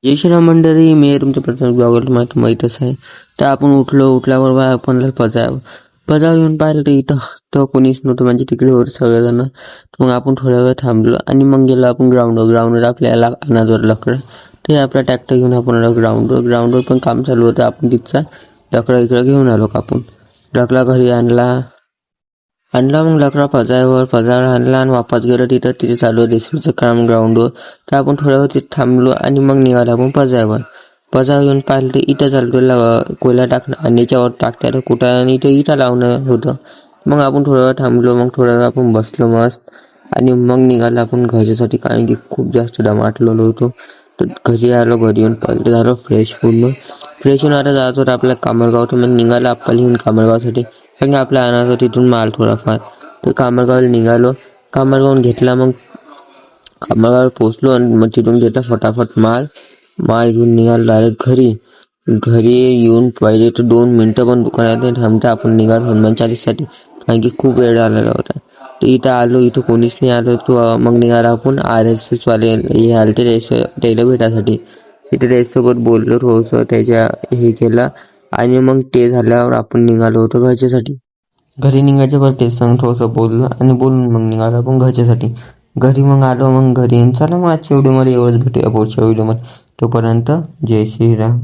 जय श्रीराम मंडळी, मी तुमच्या प्रथम ब्लॉगवर माहीतच आहे. तर आपण उठल्यावर आपण पजाव येऊन पाहिलं तर इथं तर कोणीच नव्हतं, म्हणजे तिकडे होते सगळेजण. मग आपण थोड्या वेळ थांबलो आणि मग गेलो आपण ग्राउंडवर आपल्याला अनाजवर लकडं. ते आपला ट्रॅक्टर घेऊन आपण आलो ग्राउंडवर पण काम चालू होतं. आपण तिथचा लकडा इकडं घेऊन आलो कापून. लकडा घरी आणला मग लकडा पजावर आणला आणि वापस गेलो. तिथे चालू रेसिपीचं काम ग्राउंडवर. तर आपण थोड्या वेळ तिथे थांबलो आणि मग निघालो आपण पजावर येऊन पाहिलं तर इथं चालतो कोयला टाकणं आणि याच्यावर टाकत्याला कुठं आणि इथं इटा लावणं होतं. मग आपण थोड्या वेळ थांबलो, मग थोड्या वेळ आपण बसलो मस्त आणि मग निघालो आपण घरच्यासाठी, कारण की खूप जास्त दमाटलेलो होतो. तर घरी आलो, घरी येऊन पहिले झालं फ्रेश होऊन आता जायचं होतं आपल्या कामरगाव. तर मग निघालो आपल्याला येऊन कामरगावसाठी, कारण आपल्या आणायचं तिथून माल थोडाफार. तर कामरगावला निघालो, कामरगावून घेतला. मग कामरगावला पोचलो आणि मग तिथून घेतला फटाफट माल घेऊन निघालो डायरेक्ट घरी येऊन पहिले तर 2 मिनिटं पण दुकानात नाही थांबता आपण निघालो हनुमान चालीसाठी, कारण की खूप वेळ झालेला होता. तर इथं आलो, इथं कोणीच नाही आलो. तो मग निघाला आपण RSS वाले हे आलते त्याला भेटासाठी. तिथे त्याच्यासोबत बोललो थोडंसं, त्याच्या हे केलं आणि मग ते झाल्यावर आपण निघालो होतो घरच्यासाठी. घरी निघायच्या पर तेच सांग थोडंसं बोललो आणि बोलून मग निघालो आपण घरच्यासाठी. घरी मग आलो, मग घरी चला मग आजच्या व्हिडिओमध्ये एवढंच, भेटूया पुढच्या व्हिडिओमध्ये. तोपर्यंत जय श्रीराम.